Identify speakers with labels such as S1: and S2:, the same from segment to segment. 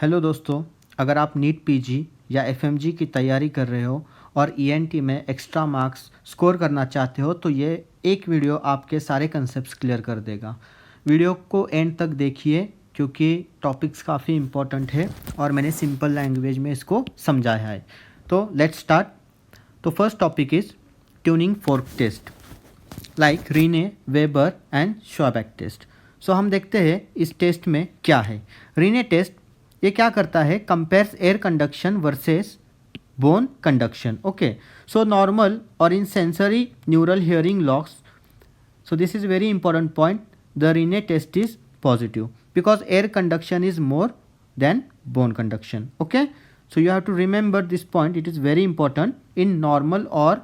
S1: Hello दोस्तों, अगर आप नीट पीजी या एफएमजी की तैयारी कर रहे हो और ईएनटी में एक्स्ट्रा मार्क्स स्कोर करना चाहते हो तो ये एक वीडियो आपके सारे कंसेप्ट्स क्लियर कर देगा। वीडियो को एंड तक देखिए क्योंकि टॉपिक्स काफ़ी इंपॉर्टेंट है और मैंने सिंपल लैंग्वेज में इसको समझाया है। तो लेट्स स्टार्ट। तो first topic is tuning fork test like Rinne, Weber and Schwabach test. So हम देखते हैं इस टेस्ट में क्या है। रीने टेस्ट ये क्या करता है, compares air conduction versus bone conduction. Okay, so normal और in sensory neural hearing loss, so this is very important point, the Rinne test is positive because air conduction is more than bone conduction. Okay, so you have to remember this point, it is very important. In normal or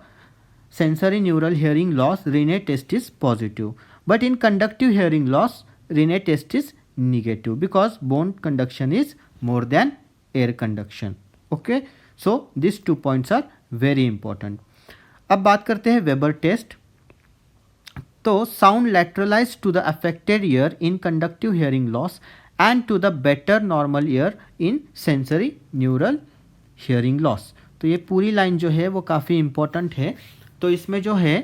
S1: sensory neural hearing loss, Rinne test is positive, but in conductive hearing loss, Rinne test is negative because bone conduction is more than air conduction. Okay, so these 2 points are very important. अब बात करते हैं Weber test. तो sound lateralize to the affected ear in conductive hearing loss and to the better normal ear in sensory neural hearing loss. तो ये पूरी line जो है वो काफ़ी इंपॉर्टेंट है। तो इसमें जो है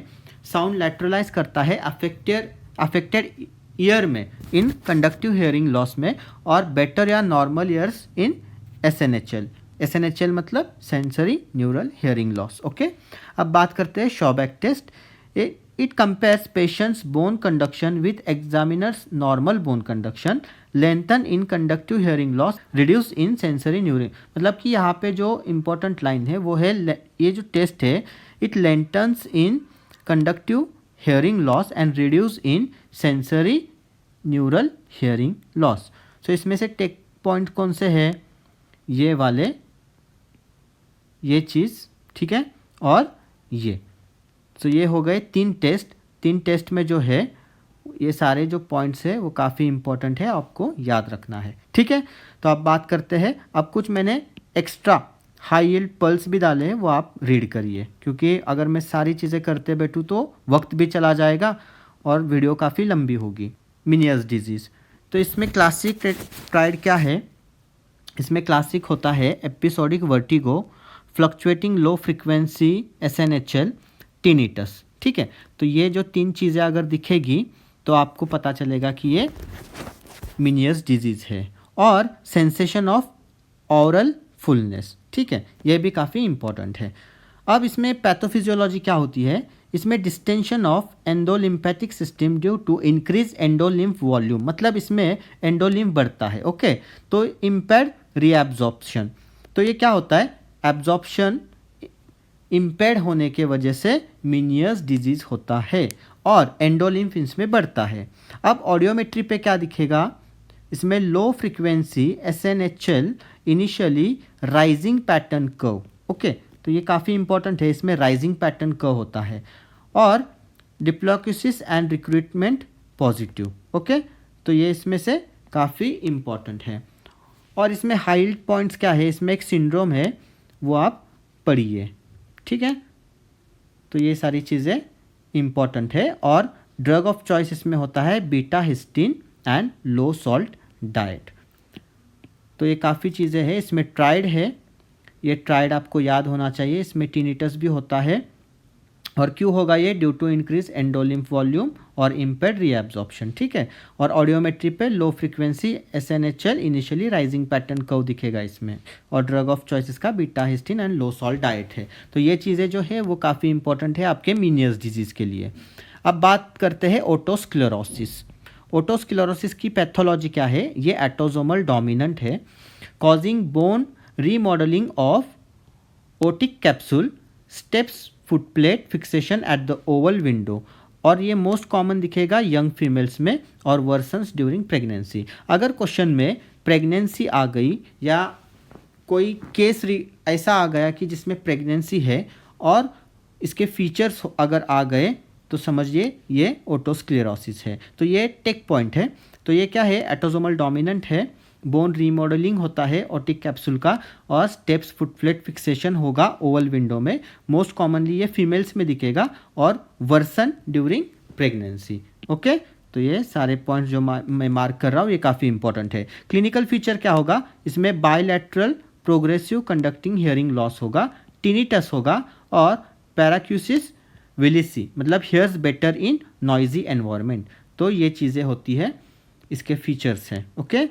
S1: साउंड लैटरलाइज करता है अफेक्टेड ईयर में इन कंडक्टिव हियरिंग लॉस में और बेटर या नॉर्मल ईयर्स इन एसएनएचएल मतलब sensory neural hearing loss. Okay, अब बात करते हैं शॉबैक test. It compares patient's bone conduction with examiner's normal bone conduction, lengthen in conductive hearing loss, reduce in sensory neural। मतलब कि यहाँ पे जो important line है वो है ये जो टेस्ट है it lengthens in conductive hearing loss and reduce in sensory neural hearing loss। So इसमें से टेक पॉइंट कौन से है, ये वाले, ये चीज़, ठीक है, और ये। तो ये हो गए तीन टेस्ट में जो है ये सारे जो पॉइंट्स है वो काफ़ी इंपॉर्टेंट है, आपको याद रखना है, ठीक है। तो अब बात करते हैं, अब कुछ मैंने एक्स्ट्रा हाई यील्ड पल्स भी डाले हैं वो आप रीड करिए क्योंकि अगर मैं सारी चीज़ें करते बैठूँ तो वक्त भी चला जाएगा और वीडियो काफ़ी लंबी होगी। मिनियस डिजीज़, तो इसमें क्लासिक ट्राइड क्या है, इसमें क्लासिक होता है episodic vertigo, fluctuating low frequency SNHL, tinnitus, ठीक है। तो ये जो तीन चीज़ें अगर दिखेगी तो आपको पता चलेगा कि ये मिनियस डिजीज़ है। और सेंसेशन ऑफ ऑरल फुलनेस, ठीक है, ये भी काफ़ी इंपॉर्टेंट है। अब इसमें पैथोफिजियोलॉजी क्या होती है, इसमें distension of endolymphatic system due to increase endolymph volume, मतलब इसमें एंडोलिम्फ बढ़ता है। ओके, तो इम्पेयर्ड रीएब्जॉर्प्शन, तो ये क्या होता है, एब्जॉर्प्शन इम्पेयर्ड होने के वजह से मिनियस डिजीज़ होता है और एंडोलिम्फ इसमें बढ़ता है। अब ऑडियोमेट्री पे क्या दिखेगा, इसमें low frequency SNHL initially rising pattern curve. Okay, तो ये काफ़ी इंपॉर्टेंट है, इसमें राइजिंग पैटर्न कर्व होता है और डिप्लोक्यूसिस एंड रिक्रूटमेंट पॉजिटिव। ओके, तो ये इसमें से काफ़ी इंपॉर्टेंट है। और इसमें हाइल्ड पॉइंट्स क्या है, इसमें एक सिंड्रोम है वो आप पढ़िए, ठीक है। तो ये सारी चीज़ें इंपॉर्टेंट है और ड्रग ऑफ चॉइस इसमें होता है betahistine and low salt diet. तो ये काफ़ी चीज़ें हैं, इसमें ट्राइड है, ये ट्राइड आपको याद होना चाहिए। इसमें टिनिटस भी होता है और क्यों होगा ये, due to increase endolymph volume और इम्पेयर्ड रीएब्जॉर्प्शन, ठीक है। और ऑडियोमेट्री पे low frequency SNHL initially rising pattern curve दिखेगा इसमें और ड्रग ऑफ चॉइस इसका betahistine and low salt diet है। तो ये चीज़ें जो है वो काफ़ी इंपॉर्टेंट है आपके मिनियस डिजीज़ के लिए। अब बात करते हैं ओटोस्क्लेरोसिस। ओटोस्क्लेरोसिस की पैथोलॉजी क्या है, ये एटोसोमल डोमिनेंट है, causing bone remodelling of otic capsule, steps foot plate fixation at the Oval window, और ये मोस्ट कॉमन दिखेगा यंग फीमेल्स में और वर्सन्स ड्यूरिंग प्रेगनेंसी। अगर क्वेश्चन में प्रेगनेंसी आ गई या कोई केस ऐसा आ गया कि जिसमें प्रेगनेंसी है और इसके फीचर्स अगर आ गए तो समझिए ये ओटोस्क्लेरोसिस है। तो ये टेक पॉइंट है। तो ये क्या है, एटोसोमल डोमिनेंट है, बोन रीमॉडलिंग होता है ओटिक कैप्सूल का और स्टेप्स फुट प्लेट फिक्सेशन होगा ओवल विंडो में। मोस्ट कॉमनली ये फीमेल्स में दिखेगा और वर्सन ड्यूरिंग प्रेगनेंसी। ओके, तो ये सारे पॉइंट्स जो मैं मार्क कर रहा हूँ ये काफ़ी इंपॉर्टेंट है। क्लिनिकल फीचर क्या होगा, इसमें bilateral progressive conducting hearing loss होगा, टिनिटस होगा और पैराक्यूसिस विलिसी, मतलब hears better in noisy environment. तो ये चीज़ें होती है, इसके फीचर्स हैं। ओके,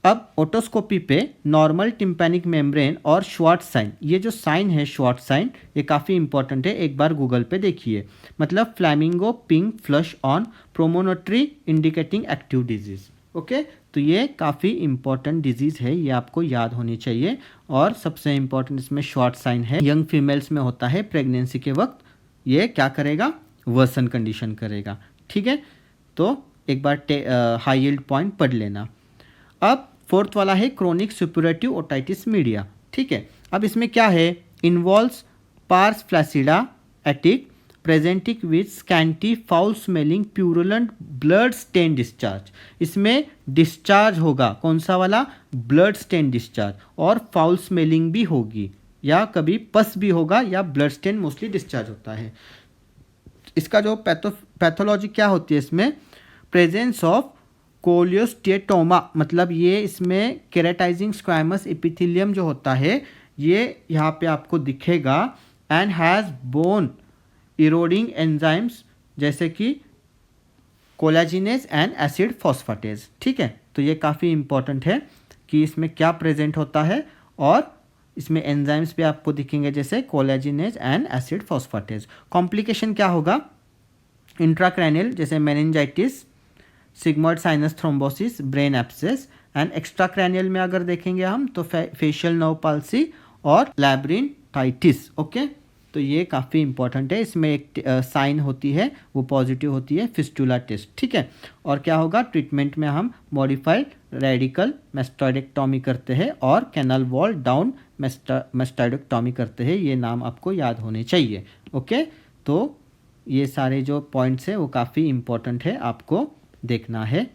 S1: अब ओटोस्कोपी पे नॉर्मल टिम्पैनिक मेम्ब्रेन और श्वार्ट्ज साइन, ये जो साइन है श्वार्ट्ज साइन, ये काफ़ी इंपॉर्टेंट है, एक बार गूगल पे देखिए। मतलब flamingo pink flush on promontory indicating active disease. Okay, तो ये काफ़ी इंपॉर्टेंट डिजीज़ है, ये आपको याद होनी चाहिए। और सबसे इंपॉर्टेंट इसमें शॉर्ट साइन है, यंग फीमेल्स में होता है प्रेगनेंसी के वक्त, ये क्या करेगा, वर्सन कंडीशन करेगा। ठीक है, तो एक बार हाई यील्ड पॉइंट पढ़ लेना। अब फोर्थ वाला है क्रोनिक सुपुरेटिव ओटाइटिस मीडिया। ठीक है, अब इसमें क्या है, involves pars flaccida attic presenting with scanty foul smelling purulent blood stain discharge. इसमें डिस्चार्ज होगा कौन सा वाला, ब्लड स्टेन डिस्चार्ज, और फाउल स्मेलिंग भी होगी, या कभी पस भी होगा, या ब्लड स्टेन मोस्टली डिस्चार्ज होता है। इसका जो पैथोलॉजी क्या होती है, इसमें प्रेजेंस ऑफ कोलियोस्टेटोमा, मतलब ये इसमें केराटाइजिंग स्क्वैमस एपिथेलियम जो होता है ये यहाँ पे आपको दिखेगा, and has bone eroding enzymes जैसे कि कोलाजिनेज एंड एसिड फॉस्फेटेज। ठीक है, तो ये काफ़ी इंपॉर्टेंट है कि इसमें क्या प्रेजेंट होता है, और इसमें एंजाइम्स भी आपको दिखेंगे जैसे collagenase and acid phosphatase. Complication क्या होगा, इंट्राक्रैनियल जैसे meningitis, sigmoid sinus thrombosis, brain abscess, and extracranial में अगर देखेंगे हम तो फेशियल नर्व पाल्सी और लैब्रिन्थाइटिस। ओके, तो ये काफ़ी इंपॉर्टेंट है। इसमें एक साइन होती है वो पॉजिटिव होती है, फिस्टुला टेस्ट। ठीक है, और क्या होगा, ट्रीटमेंट में हम मॉडिफाइड रेडिकल मेस्टॉइडेक्टॉमी करते हैं और कैनल वॉल डाउन मेस्टॉइडेक्टॉमी करते हैं, ये नाम आपको याद होने चाहिए। ओके, तो ये सारे जो पॉइंट्स हैं वो काफ़ी इंपॉर्टेंट है, आपको देखना है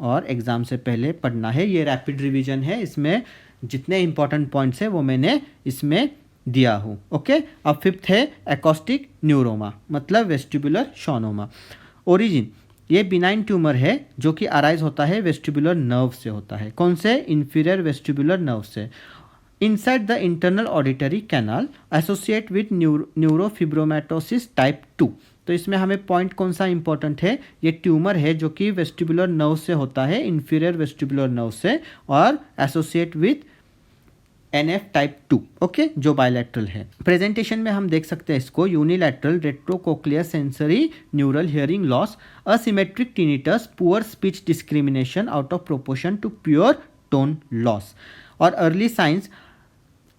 S1: और एग्ज़ाम से पहले पढ़ना है। ये रैपिड रिवीजन है, इसमें जितने इंपॉर्टेंट पॉइंट्स हैं वो मैंने इसमें दिया हूँ। ओके, अब फिफ्थ है एकॉस्टिक न्यूरोमा, मतलब वेस्टिबुलर शॉनोमा। ओरिजिन, ये बिनाइन ट्यूमर है जो कि अराइज होता है वेस्टिबुलर नर्व से होता है। कौन से, इंफीरियर वेस्टिबुलर नर्व से, inside the internal auditory canal, associate with neurofibromatosis type 2। तो इसमें हमें पॉइंट कौन सा इंपॉर्टेंट है, ये ट्यूमर है जो कि वेस्टिबुलर नर्व से होता है, इंफीरियर वेस्टिबुलर नर्व से, और associate with NF type 2। Okay, जो बायलैटरल है। प्रेजेंटेशन में हम देख सकते हैं इसको, unilateral retrocochlear sensory neural hearing loss, asymmetric tinnitus, poor speech discrimination out of proportion to pure tone loss. और early signs,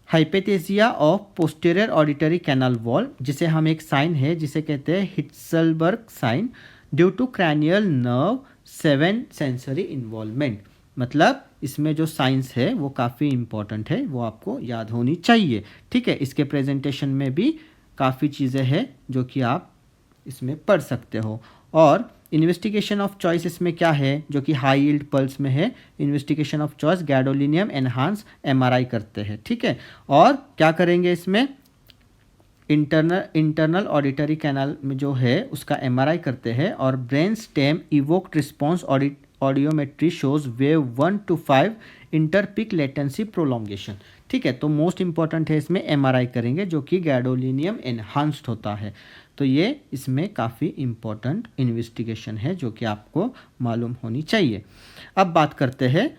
S1: hypoesthesia of posterior auditory canal wall, जिसे हम एक साइन है जिसे कहते हैं Hitselberger sign, due to cranial nerve 7 sensory involvement. मतलब इसमें जो साइंस है वो काफ़ी इंपॉर्टेंट है, वो आपको याद होनी चाहिए। ठीक है, इसके प्रेजेंटेशन में भी काफ़ी चीज़ें हैं जो कि आप इसमें पढ़ सकते हो। और इन्वेस्टिगेशन ऑफ चॉइस इसमें क्या है, जो कि हाई यील्ड पल्स में है, investigation of choice gadolinium enhance MRI करते हैं। ठीक है, और क्या करेंगे इसमें, इंटरनल ऑडिटरी कैनाल में जो है उसका MRI करते हैं, और brain stem evoked response audiometry shows wave 1 to 5 interpeak latency prolongation. ठीक है, तो मोस्ट इंपॉर्टेंट है इसमें MRI करेंगे जो कि गैडोलिनियम एनहांस्ड होता है। तो ये इसमें काफ़ी इंपॉर्टेंट इन्वेस्टिगेशन है जो कि आपको मालूम होनी चाहिए। अब बात करते हैं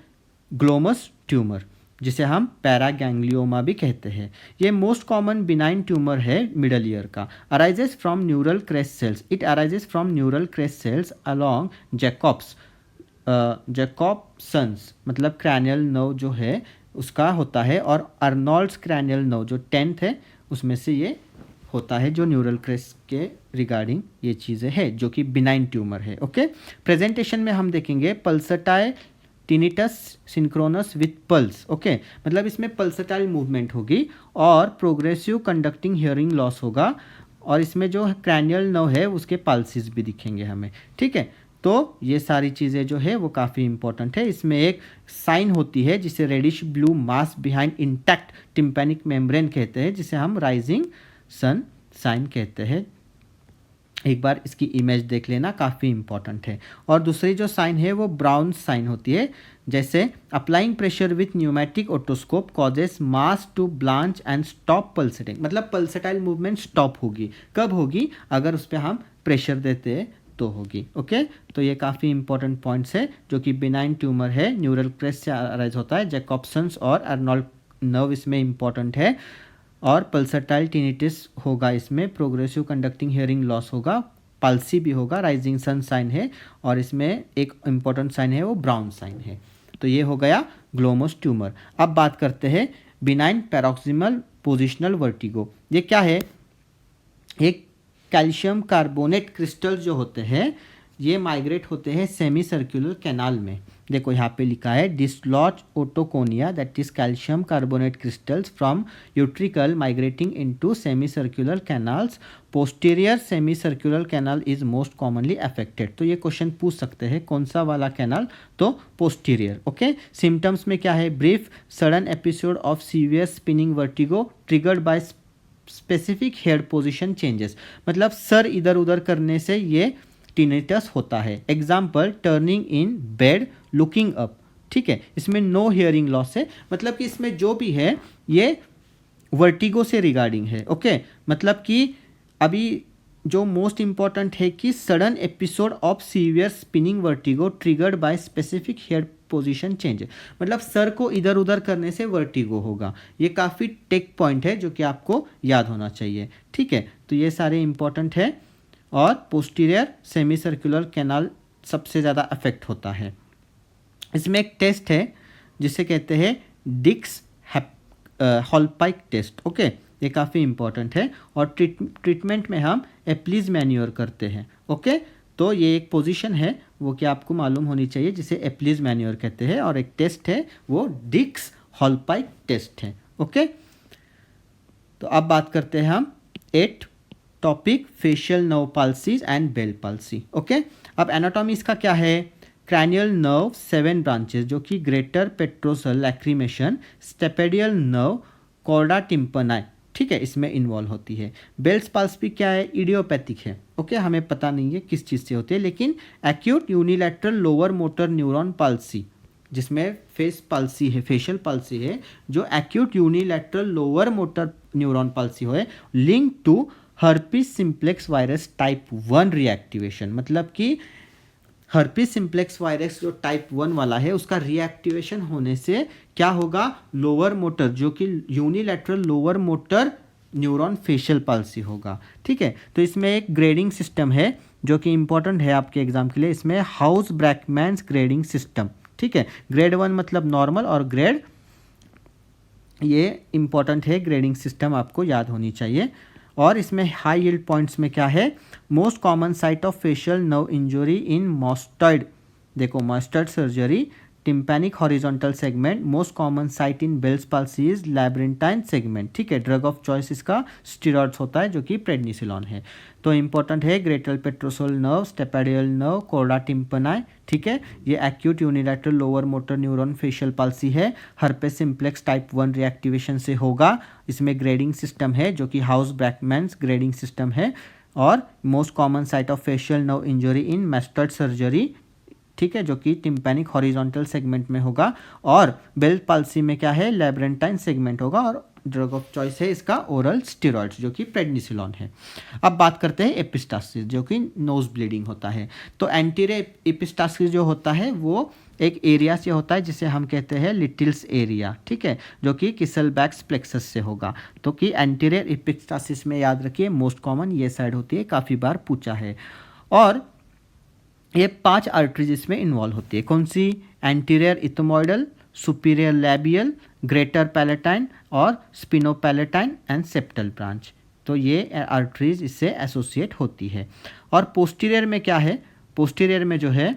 S1: ग्लोमस ट्यूमर, जिसे हम पैरागैंग्लियोमा भी कहते हैं। ये मोस्ट कॉमन बिनाइन ट्यूमर है मिडल ईयर का, arises from neural crest cells, it arises from neural crest cells along Jacobson's, मतलब क्रैनियल नर्व जो है उसका होता है, और अर्नोल्ड्स क्रैनियल नर्व जो 10th है उसमें से ये होता है, जो न्यूरल क्रेस्ट के रिगार्डिंग ये चीज़ें हैं जो कि बिनाइन ट्यूमर है। ओके, प्रेजेंटेशन में हम देखेंगे pulsatile tinnitus synchronous with pulse. Okay, मतलब इसमें पल्सटाइल मूवमेंट होगी और प्रोग्रेसिव कंडक्टिंग हियरिंग लॉस होगा, और इसमें जो क्रैनियल नर्व है उसके पल्सेस भी दिखेंगे हमें। ठीक है, तो ये सारी चीज़ें जो है वो काफ़ी इंपॉर्टेंट है। इसमें एक साइन होती है जिसे रेडिश ब्लू मास बिहाइंड इंटैक्ट टिम्पैनिक मेम्ब्रेन कहते हैं, जिसे हम राइजिंग सन साइन कहते हैं। एक बार इसकी इमेज देख लेना, काफ़ी इंपॉर्टेंट है। और दूसरी जो साइन है वो ब्राउन साइन होती है, जैसे applying pressure with pneumatic otoscope causes mass to blanch and stop pulsating, मतलब पल्सेटाइल मूवमेंट स्टॉप होगी। कब होगी? अगर उस पर हम प्रेशर देते हैं तो होगी। ओके, तो ये काफ़ी इंपॉर्टेंट पॉइंट्स है जो कि बिनाइन ट्यूमर है, न्यूरल क्रेस्ट से अराइज होता है। जैकॉब्सन्स और अर्नोल्ड नर्व इसमें इंपॉर्टेंट है। और पल्सटाइल टिनिटिस होगा, इसमें प्रोग्रेसिव कंडक्टिंग हियरिंग लॉस होगा, पाल्सी भी होगा, राइजिंग सन साइन है, और इसमें एक इम्पॉर्टेंट साइन है वो ब्राउन साइन है। तो ये हो गया ग्लोमस ट्यूमर। अब बात करते हैं बिनाइन पैरोक्सिमल पोजिशनल वर्टिगो। ये क्या है? एक कैल्शियम कार्बोनेट क्रिस्टल जो होते हैं ये माइग्रेट होते हैं सेमी सर्कुलर कैनाल में। देखो यहाँ पे लिखा है dislodge otoconia, that is calcium carbonate crystals from utricle migrating into semicircular canals, posterior semicircular canal is most commonly affected. तो ये क्वेश्चन पूछ सकते हैं कौन सा वाला कैनाल, तो पोस्टीरियर। ओके, सिम्टम्स में क्या है? Brief sudden episode of severe spinning vertigo triggered by specific head position changes, मतलब सर इधर उधर करने से ये टिनिटस होता है। Example turning in bed, looking up. ठीक है, इसमें नो हियरिंग लॉस है, मतलब कि इसमें जो भी है ये वर्टिगो से रिगार्डिंग है। ओके, मतलब कि अभी जो मोस्ट इंपॉर्टेंट है कि sudden episode of severe spinning vertigo triggered by specific head position change, मतलब सर को इधर उधर करने से वर्टिगो होगा। ये काफ़ी टेक पॉइंट है जो कि आपको याद होना चाहिए। ठीक है, तो ये सारे इंपॉर्टेंट है। और पोस्टीरियर सेमी सर्कुलर कैनाल सबसे ज़्यादा अफेक्ट होता है। इसमें एक टेस्ट है जिसे कहते हैं डिक्स हॉलपाइक टेस्ट। ओके, ये काफ़ी इंपॉर्टेंट है। और ट्रीटमेंट में हम एप्लीज मैन्योर करते हैं। ओके, तो ये एक पोजीशन है वो कि आपको मालूम होनी चाहिए जिसे एप्लीज मैन्योर कहते हैं, और एक टेस्ट है वो डिक्स हॉलपाइक टेस्ट है। ओके, तो अब बात करते हैं हम 8 topic facial nerve palsies and Bell palsy. Okay, अब एनाटॉमी इसका क्या है? क्रैनियल नर्व 7 ब्रांचेस जो कि greater petrosal lacrimation, stapedial nerve, chorda tympani, ठीक है, इसमें इन्वॉल्व होती है। बेल्स पाल्सी क्या है? इडियोपैथिक है। ओके, हमें पता नहीं है किस चीज़ से होती है, लेकिन acute unilateral lower motor neuron palsy, जिसमें फेस पाल्सी है, फेशियल पाल्सी है, जो acute unilateral lower motor neuron palsy हो, link to herpes simplex virus type 1 reactivation, मतलब कि हर्पीस सिम्प्लेक्स वायरस जो टाइप 1 वाला है उसका रिएक्टिवेशन होने से क्या होगा? लोअर मोटर जो कि unilateral lower motor neuron facial palsy होगा। ठीक है, तो इसमें एक ग्रेडिंग सिस्टम है जो कि इंपॉर्टेंट है आपके एग्जाम के लिए। इसमें हाउस ब्रैकमैन्स ग्रेडिंग सिस्टम। ठीक है, ग्रेड 1 मतलब नॉर्मल, और ग्रेड, ये इंपॉर्टेंट है, ग्रेडिंग सिस्टम आपको याद होनी चाहिए। और इसमें हाई यील्ड पॉइंट्स में क्या है? Most common site of facial nerve injury in mastoid, देखो mastoid surgery, tympanic horizontal segment, most common site in Bell's palsy is labyrinthine segment. ठीक है, ड्रग ऑफ चॉइस इसका स्टीरॉइड्स होता है जो कि प्रेडनिसिलॉन है। तो इंपॉर्टेंट है greater petrosal nerve, stapedial nerve, chorda tympani. ठीक है, ये acute unilateral lower motor neuron facial palsy है, हर्पेस सिम्प्लेक्स टाइप 1 रिएक्टिवेशन से होगा। इसमें ग्रेडिंग सिस्टम है जो कि हाउस ब्रैकमैन्स ग्रेडिंग सिस्टम है। और most common site of facial nerve injury in mastoid surgery, ठीक है, जो कि टिम्पैनिक हॉरिजॉन्टल सेगमेंट में होगा। और बेल पाल्सी में क्या है? लैब्रेंटाइन सेगमेंट होगा, और ड्रग ऑफ चॉइस है इसका ओरल स्टेरॉइड्स जो कि प्रेडनिसिलॉन है। अब बात करते हैं एपिस्टासिस जो कि नोज ब्लीडिंग होता है। तो एंटीरियर एपिस्टासिस जो होता है वो एक एरिया से होता है जिसे हम कहते हैं लिटिल्स एरिया। ठीक है, जो कि किसलबैक्स प्लेक्सस से होगा। तो कि एंटीरियर एपिस्टासिस में याद रखिए मोस्ट कॉमन ये साइड होती है, काफ़ी बार पूछा है। और ये 5 आर्टरीज इसमें इन्वॉल्व होती है। कौन सी? Anterior ethmoidal, superior labial, greater palatine और स्पिनोपैलेटाइन एंड सेप्टल ब्रांच। तो ये आर्टरीज इससे एसोसिएट होती है। और पोस्टीरियर में क्या है? पोस्टीरियर में जो है,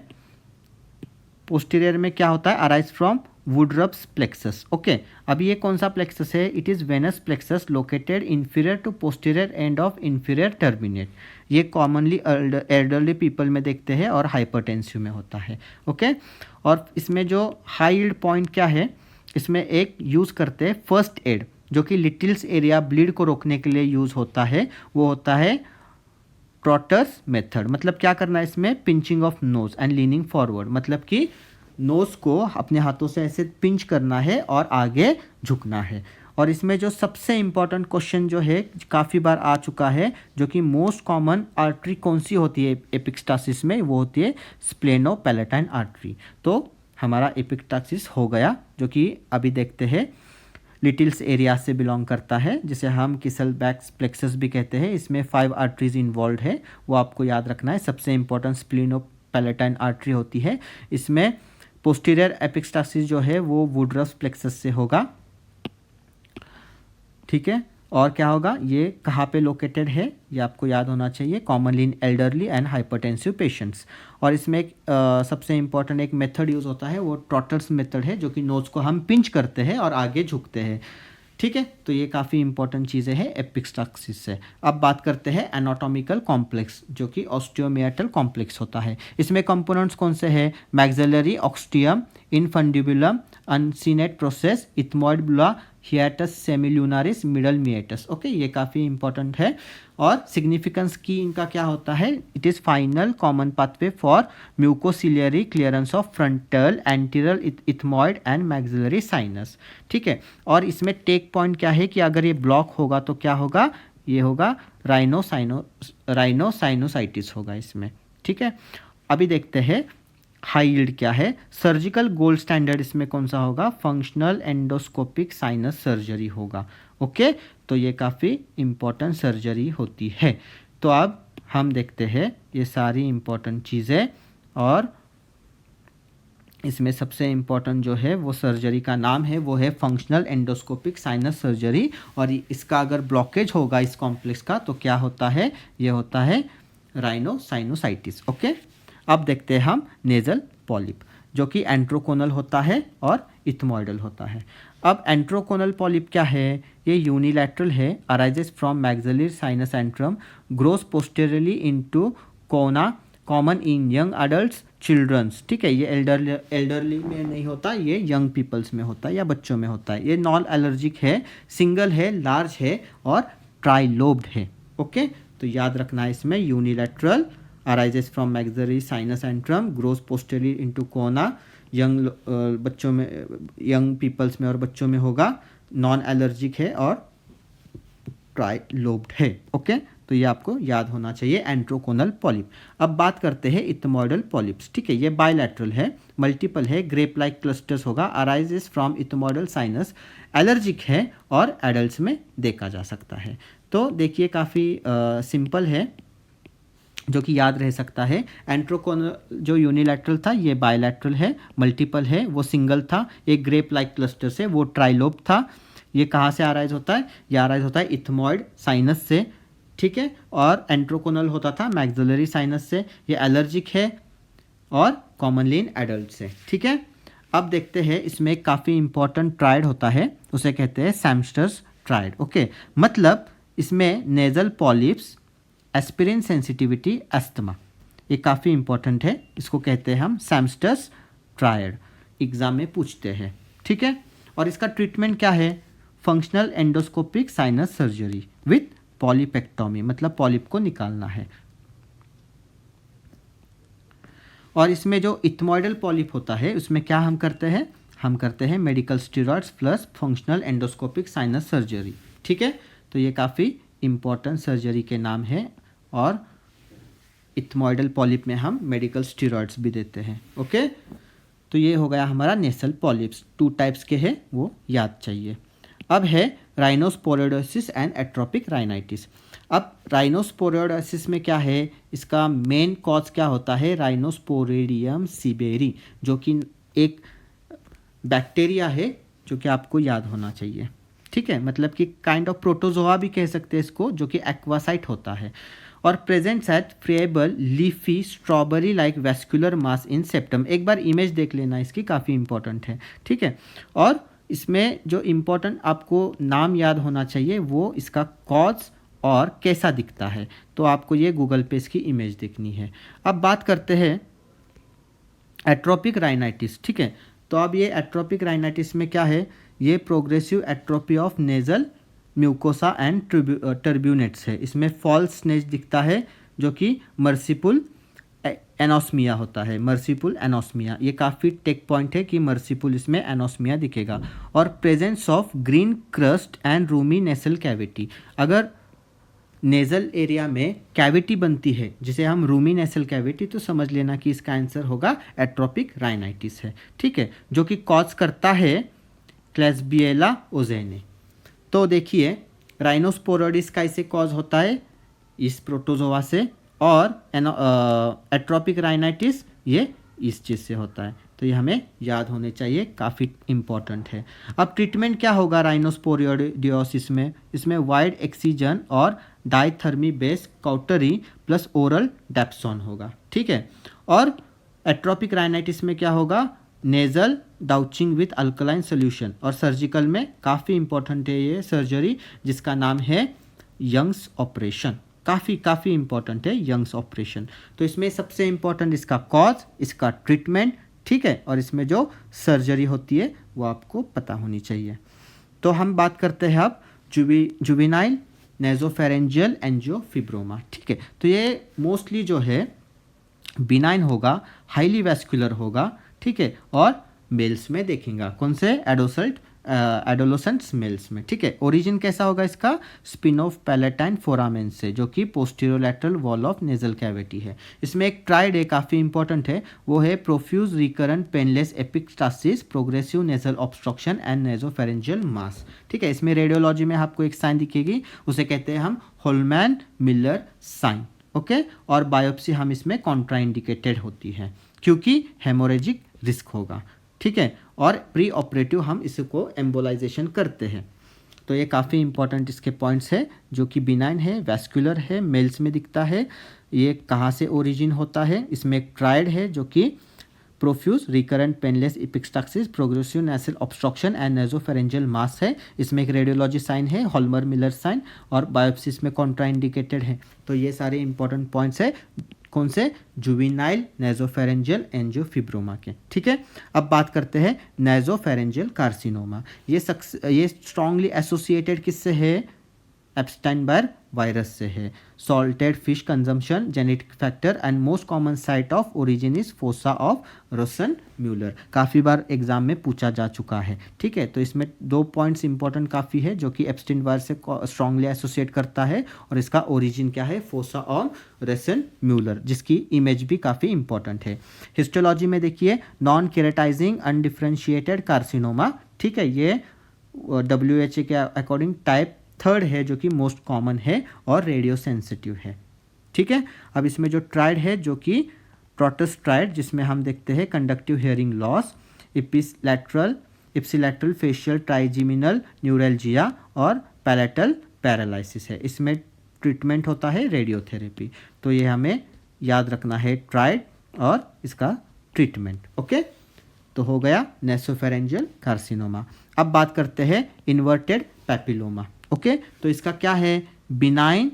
S1: पोस्टीरियर में क्या होता है? Arise from Woodruff's plexus. Okay, अब ये कौन सा प्लेक्सस है? It is venous plexus located inferior to posterior end of inferior turbinate. ये कॉमनली एल्डरली पीपल में देखते हैं और हाइपरटेंसिव में होता है। ओके, और इसमें जो हाई यील्ड पॉइंट क्या है? इसमें एक यूज़ करते हैं फर्स्ट एड जो कि लिटिल्स एरिया ब्लीड को रोकने के लिए यूज़ होता है, वो होता है ट्रॉटर्स मेथड, मतलब क्या करना है इसमें, pinching of nose and leaning forward, मतलब कि नोज को अपने हाथों से ऐसे पिंच करना है और आगे झुकना है। और इसमें जो सबसे इम्पॉर्टेंट क्वेश्चन जो है काफ़ी बार आ चुका है, जो कि मोस्ट कॉमन आर्टरी कौन सी होती है एपिक्टासिस में, वो होती है स्प्लेनोपैलेटाइन आर्टरी। तो हमारा एपिक्टासिस हो गया, जो कि अभी देखते हैं लिटिल्स एरिया से बिलोंग करता है, जिसे हम किसलबैक प्लेक्सस भी कहते हैं। इसमें 5 आर्टरीज इन्वॉल्व है, वो आपको याद रखना है। सबसे इंपॉर्टेंट स्प्लिनोपैलेटाइन आर्टरी होती है। इसमें पोस्टीरियर एपिक्टासिस जो है वो वुडरफ प्लेक्सस से होगा, ठीक है। और क्या होगा, ये कहाँ पे लोकेटेड है ये आपको याद होना चाहिए, commonly in elderly and hypertensive patients. और इसमें एक सबसे इंपॉर्टेंट एक मेथड यूज़ होता है, वो ट्रॉटर्स मेथड है, जो कि नोज को हम पिंच करते हैं और आगे झुकते हैं, ठीक है। तो ये काफ़ी इंपॉर्टेंट चीज़ें हैं एपिक्टासिस से। अब बात करते हैं एनाटॉमिकल कॉम्प्लेक्स, जो कि ऑस्टियोमियाटल कॉम्प्लेक्स होता है। इसमें कंपोनेंट्स कौन से हैं, maxillary ostium, infundibulum, uncinate process, ethmoid bulla, hiatus semilunaris, middle meatus. Okay, ये काफ़ी इंपॉर्टेंट है। और सिग्निफिकेंस की इनका क्या होता है, it is final common pathway for mucociliary clearance of frontal anterior ethmoid and maxillary sinus, ठीक है। और इसमें टेक पॉइंट क्या है कि अगर ये ब्लॉक होगा तो क्या होगा, ये होगा राइनोसाइनोसाइटिस होगा इसमें, ठीक है। अभी देखते हैं हाई यील्ड क्या है। सर्जिकल गोल्ड स्टैंडर्ड इसमें कौन सा होगा, फंक्शनल एंडोस्कोपिक साइनस सर्जरी होगा, ओके। तो ये काफ़ी इम्पोर्टेंट सर्जरी होती है। तो अब हम देखते हैं ये सारी इम्पोर्टेंट चीज़ें, और इसमें सबसे इम्पोर्टेंट जो है वो सर्जरी का नाम है, वो है फंक्शनल एंडोस्कोपिक साइनस सर्जरी। और इसका अगर ब्लॉकेज होगा इस कॉम्प्लेक्स का तो क्या होता है, ये होता है राइनोसाइनोसाइटिस, ओके। अब देखते हैं हम नेजल पॉलिप, जो कि एंट्रोकोनल होता है और इथमॉइडल होता है। अब एंट्रोकोनल पॉलिप क्या है, ये यूनिलैटरल है, arises from maxillary sinus antrum, grows posteriorly into choana, common in young adults, childrens, ठीक है। ये एल्डरली में नहीं होता, ये यंग पीपल्स में होता है या बच्चों में होता है। ये नॉन एलर्जिक है, सिंगल है, लार्ज है और ट्राइलोब्ड है, ओके। तो याद रखना है इसमें unilateral, arises from maxillary sinus antrum, grows posteriorly into choana, young बच्चों में, यंग पीपल्स में और बच्चों में होगा, नॉन एलर्जिक है और ट्राइलोब्ड है, ओके। तो ये आपको याद होना चाहिए एंट्रोकोनल पॉलिप। अब बात करते हैं इथमॉइडल पॉलिप्स, ठीक है। ये बायलैटरल है, मल्टीपल है, ग्रेप लाइक क्लस्टर्स होगा, arises from ethmoidal sinus, allergic है और एडल्ट्स में देखा जा सकता है। तो देखिए काफ़ी सिंपल है, जो कि याद रह सकता है। एंट्रोकोनल जो यूनिलैटरल था ये बायलैटरल है, मल्टीपल है वो सिंगल था, एक ग्रेप लाइक क्लस्टर से वो ट्राइलोब था। ये कहाँ से आराइज होता है, ये आराइज होता है इथमॉइड साइनस से, ठीक है। और एंट्रोकोनल होता था मैक्सिलरी साइनस से। ये एलर्जिक है और कॉमनली इन एडल्ट से, ठीक है। अब देखते हैं इसमें काफ़ी इंपॉर्टेंट ट्रायड होता है, उसे कहते हैं सैम्स्टर्स ट्रायड, ओके। मतलब इसमें nasal polyps, aspirin sensitivity, asthma, ये काफ़ी इंपॉर्टेंट है, इसको कहते हैं हम सैम्स्टर्स ट्रायड, एग्जाम में पूछते हैं, ठीक है। और इसका ट्रीटमेंट क्या है, functional endoscopic sinus surgery with polypectomy, मतलब पॉलिप को निकालना है। और इसमें जो इथमॉइडल पॉलिप होता है उसमें क्या हम करते हैं, हम करते हैं medical steroids plus functional endoscopic sinus surgery, ठीक है। तो ये काफ़ी इंपॉर्टेंट सर्जरी के नाम है। और इथमॉइडल पॉलिप में हम मेडिकल स्टेरॉइड्स भी देते हैं, ओके। तो ये हो गया हमारा नेसल पॉलिप्स, 2 टाइप्स के हैं वो याद चाहिए। अब है राइनोस्पोरोइडोसिस एंड एट्रोपिक राइनाइटिस। अब राइनोस्पोरोइडोसिस में क्या है, इसका मेन कॉज क्या होता है, राइनोस्पोरेडियम सीबेरी, जो कि एक बैक्टीरिया है, जो कि आपको याद होना चाहिए, ठीक है। मतलब कि काइंड ऑफ प्रोटोजोआ भी कह सकते हैं इसको, जो कि एक्वासाइट होता है और presents at friable leafy strawberry like vascular mass in septum. एक बार इमेज देख लेना इसकी, काफ़ी इंपॉर्टेंट है, ठीक है। और इसमें जो इम्पोर्टेंट आपको नाम याद होना चाहिए वो इसका कॉज और कैसा दिखता है, तो आपको ये गूगल पे इसकी इमेज देखनी है। अब बात करते हैं एट्रोपिक राइनाइटिस, ठीक है। तो अब ये एट्रोपिक राइनाइटिस में क्या है, ये progressive atrophy of nasal mucosa and turbinates है। इसमें फॉल्स स्नेज दिखता है, जो कि मर्सीफुल एनोस्मिया होता है, मर्सीफुल एनोस्मिया। ये काफ़ी टेक पॉइंट है कि मर्सीफुल इसमें एनोस्मिया दिखेगा। और presence of green crust and Rumi nasal cavity, अगर नेज़ल एरिया में कैविटी बनती है जिसे हम रूमी नेसल कैविटी, तो समझ लेना कि इसका आंसर होगा एट्रोपिक राइनाइटिस है, ठीक है, जो कि कॉज करता है क्लेस्बिएला ओजेने। तो देखिए राइनोस्पोरोडिस का इसे कॉज होता है इस प्रोटोजोआ से, और एट्रोपिक राइनाइटिस ये इस चीज़ से होता है। तो ये हमें याद होने चाहिए, काफ़ी इम्पॉर्टेंट है। अब ट्रीटमेंट क्या होगा राइनोस्पोरियोडियोसिस में? इसमें वाइड एक्सीजन और डाइथर्मी बेस काउटरी प्लस ओरल डेप्सोन होगा, ठीक है। और एट्रोपिक राइनाइटिस में क्या होगा? Nasal douching with alkaline solution. और सर्जिकल में काफ़ी इंपॉर्टेंट है ये सर्जरी, जिसका नाम है यंग्स ऑपरेशन। काफ़ी इंपॉर्टेंट है यंग्स ऑपरेशन। तो इसमें सबसे इंपॉर्टेंट इसका कॉज, इसका ट्रीटमेंट, ठीक है, और इसमें जो सर्जरी होती है वो आपको पता होनी चाहिए। तो हम बात करते हैं अब जुवेनाइल नेजोफेरेंजियल एंजियोफिब्रोमा, ठीक है। तो ये मोस्टली जो है बिनाइन होगा, हाईली वैस्कुलर होगा, ठीक है, और मेल्स में देखेंगे। कौन से? एडोलोसेंट्स मेल्स में, ठीक है। ओरिजिन कैसा होगा इसका? स्पिन ऑफ पैलेटाइन फोरामेन से, जो कि पोस्टीरियोलैटरल वॉल ऑफ नेजल कैविटी है। इसमें एक ट्राइड है, काफ़ी इंपॉर्टेंट है, वो है profuse recurrent painless epistaxis, progressive nasal obstruction and nasopharyngeal mass, ठीक है। इसमें रेडियोलॉजी में आपको एक साइन दिखेगी, उसे कहते हैं हम होलमैन मिलर साइन, ओके। और बायोप्सी हम इसमें कॉन्ट्राइंडिकेटेड होती है क्योंकि हेमोरेजिक रिस्क होगा, ठीक है। और प्री ऑपरेटिव हम इसको एम्बोलाइजेशन करते हैं। तो ये काफ़ी इंपॉर्टेंट इसके पॉइंट्स है, जो कि बिनाइन है, वैस्कुलर है, मेल्स में दिखता है। ये कहाँ से ओरिजिन होता है? इसमें एक ट्राइड है जो कि profuse recurrent painless epistaxis, progressive nasal obstruction and nasopharyngeal mass है। इसमें एक रेडियोलॉजी साइन है हॉलमर मिलर साइन, और बायोप्सिस में कॉन्ट्राइंडिकेटेड है। तो ये सारे इंपॉर्टेंट पॉइंट्स है कौन से? जुवेनाइल नेजोफेरेंजियल एंजियोफिब्रोमा के, ठीक है। अब बात करते हैं नेजोफेरेंजियल कार्सिनोमा। ये स्ट्रांगली एसोसिएटेड किससे है? एप्स्टाइन-बायर वायरस से है। Salted fish consumption genetic factor and most common site of origin is fossa of Rosenmuller. काफ़ी बार एग्जाम में पूछा जा चुका है, ठीक है। तो इसमें 2 पॉइंट्स इंपॉर्टेंट काफ़ी है, जो कि एप्स्टाइन वायरस से स्ट्रांगली एसोसिएट करता है, और इसका ओरिजिन क्या है? फोसा ऑफ रोसन-म्यूलर, जिसकी इमेज भी काफ़ी इंपॉर्टेंट है। हिस्टोलॉजी में देखिए नॉन केराटाइजिंग अनडिफ्रेंशिएटेड कार्सिनोमा, ठीक है। ये WHO के अकॉर्डिंग टाइप 3 है, जो कि मोस्ट कॉमन है और रेडियो सेंसिटिव है, ठीक है। अब इसमें जो ट्राइड है, जो कि ट्रॉटस ट्राइड, जिसमें हम देखते हैं conductive hearing loss, ipsilateral facial trigeminal neuralgia और पैलेटल पैरालिसिस है। इसमें ट्रीटमेंट होता है रेडियोथेरेपी। तो ये हमें याद रखना है, ट्राइड और इसका ट्रीटमेंट, ओके। तो हो गया नेसोफेरेंजियल कार्सिनोमा। अब बात करते हैं इन्वर्टेड पैपिलोमा, ओके। तो इसका क्या है? बिनाइन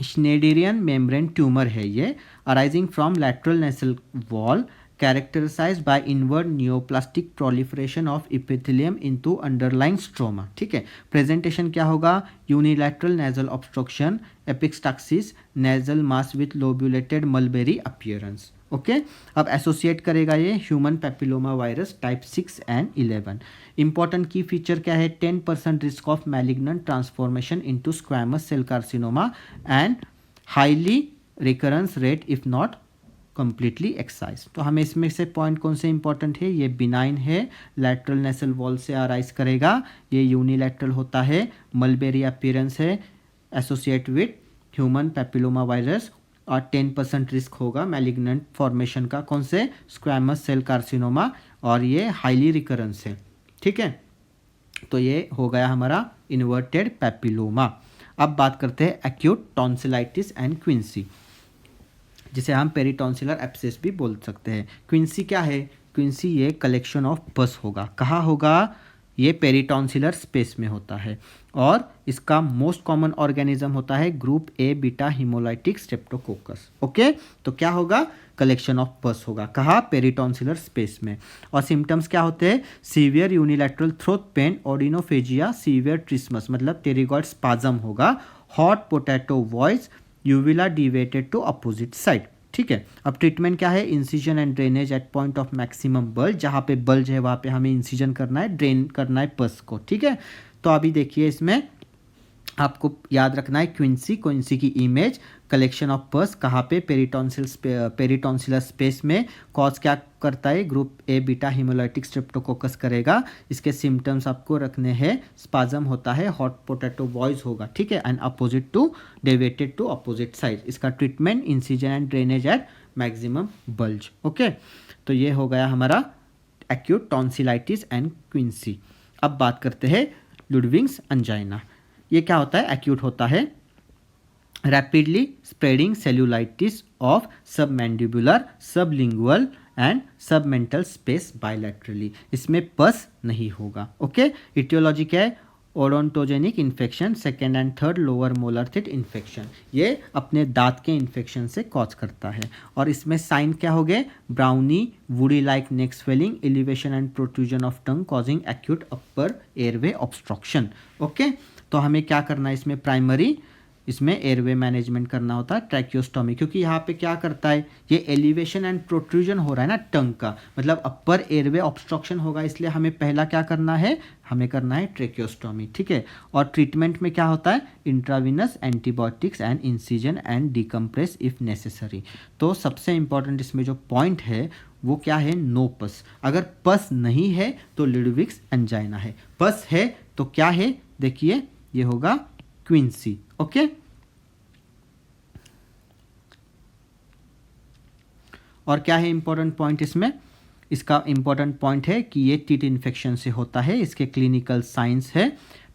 S1: श्नेडरियन मेम्ब्रेन ट्यूमर है ये, arising from lateral nasal wall, characterised by inward neoplastic proliferation of epithelium into underlying stroma, ठीक है। प्रेजेंटेशन क्या होगा? Unilateral nasal obstruction, epistaxis, nasal mass with lobulated mulberry appearance, okay. अब एसोसिएट करेगा ये human papilloma virus type 6 and 11। Important key feature क्या है? 10% risk of malignant transformation into squamous cell carcinoma and highly recurrence rate if not completely excise. तो हमें इसमें से point कौन से इंपॉर्टेंट है? ये बिनाइन है, लैटरल नेसल वॉल से अराइज करेगा, ये यूनिलैटरल होता है, मलबेरी अपीयरेंस है, associate with human papilloma virus, और 10% रिस्क होगा मैलिग्नेंट फॉर्मेशन का। कौन से? स्क्वैमस सेल कार्सिनोमा, और ये हाईली रिकरेंस है, ठीक है। तो ये हो गया हमारा इन्वर्टेड पैपिलोमा। अब बात करते हैं एक्यूट टॉन्सिलाइटिस एंड क्विंसी, जिसे हम पेरिटॉन्सिलर एब्सेस भी बोल सकते हैं। क्विंसी क्या है? क्विंसी ये कलेक्शन ऑफ पस होगा। कहाँ होगा? ये पेरिटॉन्सिलर स्पेस में होता है, और इसका मोस्ट कॉमन ऑर्गेनिज्म होता है group A beta haemolytic Streptococcus, okay. तो क्या होगा? कलेक्शन ऑफ पस होगा। कहाँ? पेरिटॉन्सिलर स्पेस में। और सिम्टम्स क्या होते हैं? Severe unilateral throat pain, odynophagia, severe trismus मतलब टेरिगॉइड स्पाज्म होगा, hot potato voice, uvula deviated to opposite side. ठीक है, अब ट्रीटमेंट क्या है, incision and drainage at point of maximum bulge, जहाँ पे बल्ज है वहाँ पे हमें इंसिजन करना है, ड्रेन करना है पस को। ठीक है, तो अभी देखिए इसमें आपको याद रखना है क्विंसी की इमेज, कलेक्शन ऑफ पस कहाँ पे, पेरिटॉन्सिलर स्पेस में। कॉज क्या करता है, group A beta haemolytic Streptococcus करेगा। इसके सिम्टम्स आपको रखने हैं, स्पाजम होता है, हॉट पोटैटो वॉइस होगा। ठीक है, and opposite to deviated to opposite side. इसका treatment incision and drainage at maximum bulge. Okay, तो ये हो गया हमारा एक्यूट टॉन्सिलाइटिस एंड क्विंसी। अब बात करते हैं लुडविग्स एंजाइना। ये क्या होता है, एक्यूट होता है, rapidly spreading cellulitis of submandibular, sublingual and submental space bilaterally. इसमें पस नहीं होगा। ओके, इटियोलॉजी क्या है, odontogenic infection, second and third lower molar teeth infection. ये अपने दांत के इन्फेक्शन से कॉज करता है। और इसमें साइन क्या हो गए, brownie woody like neck swelling, elevation and protrusion of tongue causing acute upper airway obstruction. Okay, तो हमें क्या करना है इसमें, प्राइमरी इसमें एयरवे मैनेजमेंट करना होता है, ट्रैकियोस्टोमी, क्योंकि यहाँ पे क्या करता है, ये एलिवेशन एंड प्रोट्रूजन हो रहा है ना टंग का, मतलब अपर एयरवे ऑब्स्ट्रक्शन होगा, इसलिए हमें पहला क्या करना है, हमें करना है ट्रैकियोस्टोमी। ठीक है, और ट्रीटमेंट में क्या होता है, intravenous antibiotics and incision and decompress if necessary. तो सबसे इंपॉर्टेंट इसमें जो पॉइंट है वो क्या है, नो पस। अगर पस नहीं है तो लुडविग्स एंजाइना है, पस है तो क्या है, देखिए ये होगा क्विंसी। ओके, और क्या है इंपॉर्टेंट पॉइंट इसमें, इसका इंपॉर्टेंट पॉइंट है कि ये टीथ इन्फेक्शन से होता है। इसके क्लिनिकल साइंस है,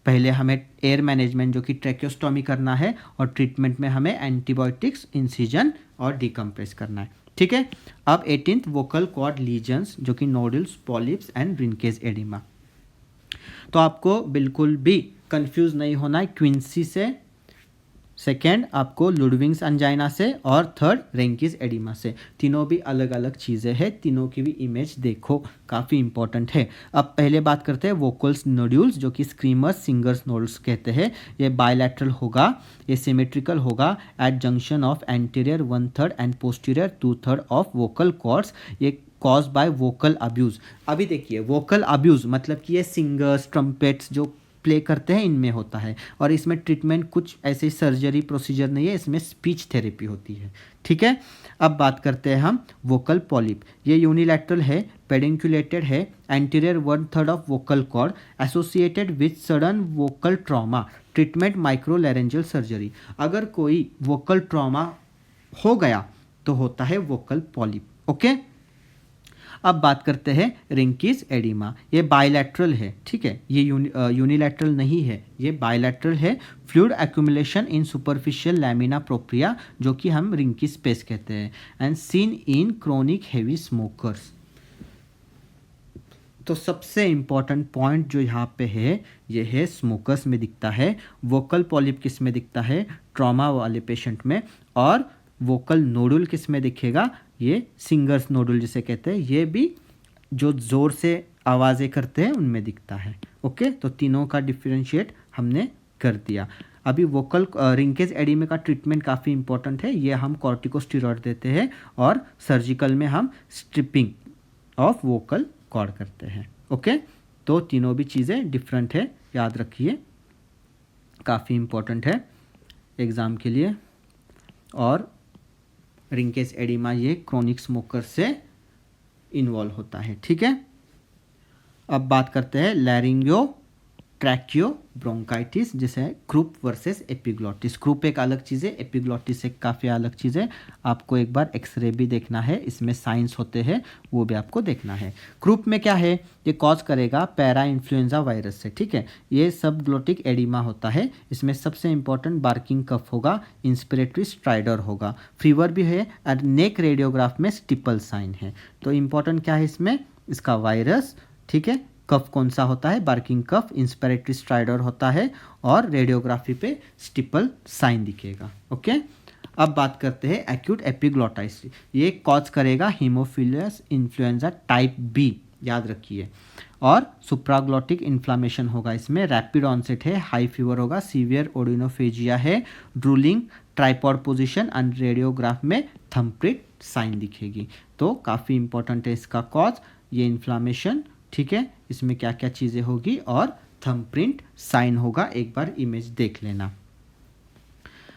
S1: पहले हमें एयर मैनेजमेंट जो कि ट्रैकियोस्टोमी करना है, और ट्रीटमेंट में हमें एंटीबायोटिक्स, इंसिजन और डिकम्प्रेस करना है। ठीक है, अब 18th वोकल कॉर्ड लीजन्स जो कि नोडल्स, पॉलिप्स एंड रिंकेज एडिमा। तो आपको बिल्कुल भी कंफ्यूज नहीं होना है क्विंसी से, सेकेंड आपको लुडविग्स एंजाइना से, और थर्ड रेंकिस एडिमा से। तीनों भी अलग अलग चीज़ें हैं, तीनों की भी इमेज देखो, काफ़ी इंपॉर्टेंट है। अब पहले बात करते हैं वोकल्स नोड्यूल्स जो कि स्क्रीमर्स, सिंगर्स नोड्यूल्स कहते हैं। ये बायलैटरल होगा, ये सिमेट्रिकल होगा at junction of anterior 1/3 and posterior 2/3 of vocal cords. ये कॉज बाय वोकल अब्यूज़। अभी देखिए वोकल अब्यूज़ मतलब कि ये सिंगर्स, ट्रम्पेट्स जो प्ले करते हैं इनमें होता है, और इसमें ट्रीटमेंट कुछ ऐसे सर्जरी प्रोसीजर नहीं है, इसमें स्पीच थेरेपी होती है। ठीक है, अब बात करते हैं हम वोकल पॉलिप। ये यूनिलैटरल है, पेडिकुलेटेड है, anterior 1/3 of vocal cord, associated with sudden vocal trauma, treatment microlaryngeal surgery. अगर कोई वोकल ट्रॉमा हो गया तो होता है वोकल पॉलिप। ओके, अब बात करते हैं रिंकीज एडिमा। ये बायलैटरल है, ठीक है, ये यूनिलैटरल नहीं है, ये बायलैटरल है। फ्लूइड एक्यूमुलेशन इन सुपरफिशियल लैमिना प्रोप्रिया जो कि हम रिंकी स्पेस कहते हैं, and seen in chronic heavy smokers. तो सबसे इम्पॉर्टेंट पॉइंट जो यहाँ पे है ये है स्मोकर्स में दिखता है, वोकल पॉलिप किस में दिखता है, ट्रॉमा वाले पेशेंट में, और वोकल नोडुल किस में दिखेगा, ये सिंगर्स नोडुल जिसे कहते हैं, ये भी जो ज़ोर से आवाज़ें करते हैं उनमें दिखता है। ओके, तो तीनों का डिफरेंशिएट हमने कर दिया। अभी वोकल रिंकेज एडिमा का ट्रीटमेंट काफ़ी इंपॉर्टेंट है, ये हम कॉर्टिकोस्टेरॉइड देते हैं, और सर्जिकल में हम स्ट्रिपिंग ऑफ वोकल कॉर्ड करते हैं। ओके, तो तीनों भी चीज़ें डिफरेंट है, याद रखिए, काफ़ी इंपॉर्टेंट है एग्ज़ाम के लिए। और रिंकेज एडिमा ये क्रोनिक स्मोकर से इन्वॉल्व होता है। ठीक है, अब बात करते हैं लैरिंगो ट्रैकियो ब्रोंकाइटिस, जिसे क्रूप वर्सेस एपिग्लॉटिस। क्रूप एक अलग चीज़ है, एपिग्लॉटिस एक काफ़ी अलग चीज़ है। आपको एक बार एक्सरे भी देखना है, इसमें साइंस होते हैं वो भी आपको देखना है। क्रूप में क्या है, ये कॉज करेगा पैरा इन्फ्लुएंजा वायरस से। ठीक है, ये सब ग्लोटिक एडिमा होता है, इसमें सबसे इंपॉर्टेंट बार्किंग कफ होगा, इंस्पिरेटरी स्ट्राइडर होगा, फीवर भी है, और नेक रेडियोग्राफ में स्टिपल साइन है। तो इंपॉर्टेंट क्या है इसमें, इसका वायरस, ठीक है, कफ कौन सा होता है, बार्किंग कफ, इंस्पिरेटरी स्ट्राइडर होता है, और रेडियोग्राफी पे स्टिपल साइन दिखेगा। ओके, अब बात करते हैं एक्यूट एपिग्लॉटाइटिस। ये कॉज करेगा हीमोफिलस इन्फ्लुएंजा टाइप बी, याद रखिए, और सुप्राग्लॉटिक इन्फ्लामेशन होगा इसमें, रैपिड ऑनसेट है, हाई फीवर होगा, सीवियर ओडिनोफेजिया है, drooling tripod position and radiograph में थंबप्रिंट साइन दिखेगी। तो काफ़ी इंपॉर्टेंट है इसका कॉज, ये इन्फ्लामेशन, ठीक है, इसमें क्या क्या चीज़ें होगी और थंबप्रिंट साइन होगा, एक बार इमेज देख लेना।